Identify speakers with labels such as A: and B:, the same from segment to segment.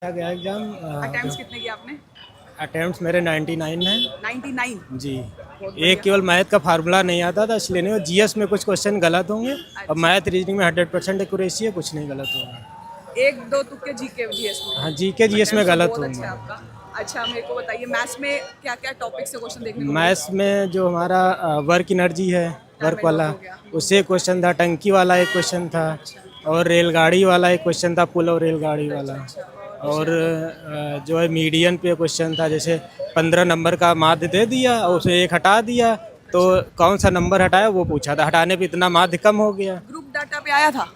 A: क्या गया exam
B: attempts कितने किए आपने?
A: अटेम्प्ट्स मेरे 99 हैं
B: 99।
A: जी।
B: बहुत
A: एक
B: बढ़िया।
A: केवल मैथ का फार्मूला नहीं आता था इसलिए नहीं, जीएस में कुछ क्वेश्चन गलत होंगे और
B: अच्छा,
A: मैथ रीजनिंग में 100% एक्यूरेसी है, कुछ नहीं गलत होगा।
B: एक दो तुक्के जीके जीएस में।
A: हाँ, जीके जीएस में
B: अटेम्प्ट्स तो
A: गलत
B: बहुत अच्छा
A: होंगे।
B: है आपका। अच्छा, मेरे को बताइए मैथ्स में क्या क्या टॉपिक से क्वेश्चन देखने को मिले?
A: मैथ्स में जो हमारा वर्क एनर्जी है, वर्क
B: डायमंड वर्क
A: वाला,
B: हो गया।
A: उससे एक क्वेश्चन था, टंकी वाला एक क्वेश्चन था,
B: अच्छा
A: और रेलगाड़ी वाला एक क्वेश्चन था, पुल और रेलगाड़ी
B: अच्छा
A: वाला।
B: अच्छा। और
A: और
B: विषय पे?
A: जो है मीडियन पे क्वेश्चन था, जैसे 15 नंबर का माध्य दे दिया और
B: हाँ।
A: उसमें एक हटा दिया, तो
B: अच्छा,
A: कौन सा नंबर हटाया वो पूछा था, हटाने पे इतना माध्य कम हो गया।
B: ग्रुप डाटा पे आया था?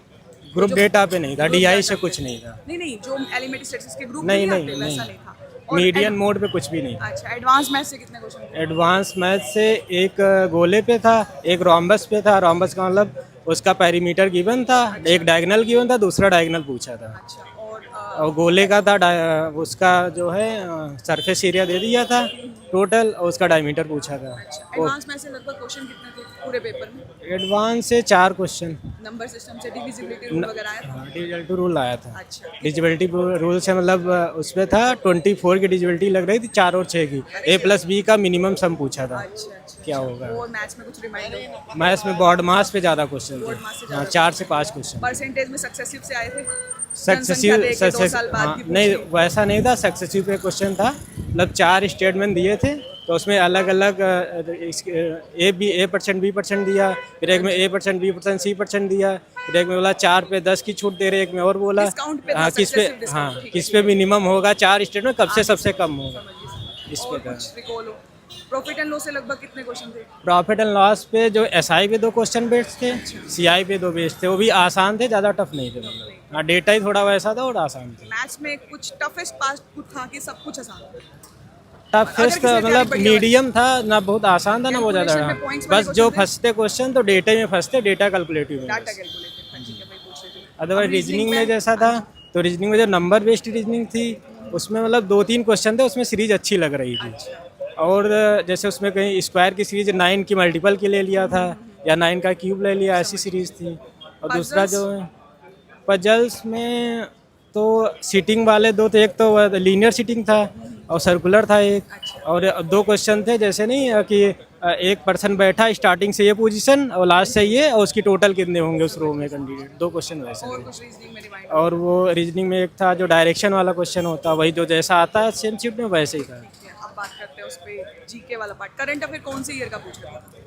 B: ये
A: ग्रुप
B: जो
A: डेटा पे नहीं था,
B: ग्रुप
A: डीआई
B: डाटा
A: से
B: पे
A: कुछ नहीं था।
B: नहीं नहीं, जो एलिमेंट्री स्टैटिस्टिक्स के ग्रुप में
A: नहीं
B: नहीं
A: नहीं
B: आते
A: नहीं,
B: वैसा नहीं था। और
A: मीडियन मोड पे कुछ भी नहीं था।
B: अच्छा, एडवांस मैथ से कितने क्वेश्चन थे?
A: एडवांस मैथ से एक गोले पे था, एक रोम्बस पे था, रोम्बस का मतलब उसका पेरीमीटर गिवन था,
B: अच्छा
A: एक डायगोनल गिवन था, दूसरा डायगोनल पूछा था।
B: अच्छा।
A: और गोले का था उसका जो है सरफेस एरिया दे दिया था टोटल, और उसका डायमीटर पूछा था।
B: अच्छा,
A: वो
B: एडवांस में से लगभग क्वेश्चन कितने थे पूरे पेपर में?
A: एडवांस से 4 क्वेश्चन।
B: नंबर सिस्टम से डिविजिबिलिटी रूल वगैरह आया था?
A: हाँ, डिजिबिलिटी रूल आया था।
B: अच्छा
A: डिजिबिलिटी रूल से मतलब उसमें था 24 की डिजिबिलिटी लग रही थी, 4 और 6 की। A+B का मिनिमम सम पूछा था,
B: अच्छा अच्छा
A: क्या
B: अच्छा।
A: होगा।
B: और मैथ्स में कुछ रिमाइंडर?
A: मैथ्स में बॉड मास पे ज़्यादा क्वेश्चन थे।
B: बोर्ड मास से
A: हाँ,
B: ज़्यादा
A: 4 से 5 क्वेश्चन।
B: परसेंटेज में सक्सेसिव से आए थे? जनसंख्या
A: सक्सेसिव
B: दे के 2 साल बाद
A: हाँ,
B: की
A: नहीं
B: पूछी?
A: वैसा नहीं था, सक्सेसिव पे क्वेश्चन था, मतलब 4 स्टेटमेंट दिए थे, तो उसमें अलग अलग A% B% दिया, फिर एक में A% B% C% दिया, फिर एक में बोला 4 पे 10 की छूट दे रहे, एक में और बोला
B: डिस्काउंट पे था,
A: हाँ किस पे,
B: सक्सेसिव
A: हाँ
B: डिस्काउंट। ठीक है
A: किस पे
B: ठीक है।
A: मिनिमम होगा 4 स्टेटमेंट, कब से
B: आगे
A: सबसे कम होगा,
B: समझ गई।
A: इस पे
B: और
A: था।
B: कुछ रिकॉल हो? प्रॉफिट एंड लॉस से लगभग कितने क्वेश्चन थे?
A: प्रॉफिट एंड लॉस पे जो SI पे 2 क्वेश्चन बेस्ड थे,
B: अच्छा।
A: CI पे 2 बेस्ड थे, वो भी आसान थे, ज़्यादा टफ नहीं थे,
B: टफ नहीं
A: मतलब हाँ
B: था।
A: डेटा ही थोड़ा वैसा था और आसान थे।
B: मैथ्स में कुछ टफेस्ट पार्ट कुछ था कि सब कुछ आसान था? अगर
A: टफेस्ट
B: किसी ने तैयारी
A: मतलब
B: बढ़िया
A: मीडियम था, ना बहुत आसान था ना बहुत ज़्यादा।
B: कैलकुलेशन पे
A: हाँ,
B: पॉइंट्स वाले
A: बस जो
B: क्वेश्चन थे?
A: फंसते क्वेश्चन तो डेटा में फंसते, डेटा कैलकुलेटिव में
B: डाटा
A: बस।
B: कैलकुलेटर, ठीक है भाई, पूछ रही थी। अब
A: अदरवाइज
B: रीजनिंग
A: रीजनिंग
B: पे?
A: में जैसा
B: हाँ
A: था,
B: जी।
A: तो रीजनिंग में जो नंबर बेस्ड रीजनिंग थी, उसमें मतलब 2-3 क्वेश्चन थे, उसमें सीरीज अच्छी लग रही थी।
B: अच्छा।
A: और जैसे उसमें कहीं स्क्वायर की सीरीज 9 की मल्टीपल की ले लिया था, या 9 का क्यूब ले लिया, ऐसी
B: समझ
A: सीरीज
B: गई।
A: थी। और दूसरा
B: पजल्स?
A: जो है पजल्स में, तो सीटिंग वाले दो थे, एक तो लीनियर सीटिंग था और सर्कुलर था एक,
B: अच्छा।
A: और 2 क्वेश्चन थे, जैसे नहीं कि एक पर्सन बैठा स्टार्टिंग से ये पोजीशन और लास्ट से ये, और उसकी टोटल कितने होंगे उस रो में कैंडिडेट, 2 क्वेश्चन वैसे
B: और
A: थे।
B: कुछ रीजनिंग में रिमाइंड हो?
A: और वो रीजनिंग में एक था जो डायरेक्शन वाला क्वेश्चन होता, वही जो जैसा आता है सेम शीट में वैसे ही था।
B: ठीक है, अब बात करते हैं उस पे जीके वाला पार्ट। करंट अफेयर कौन से ईयर का पूछ रहे थे?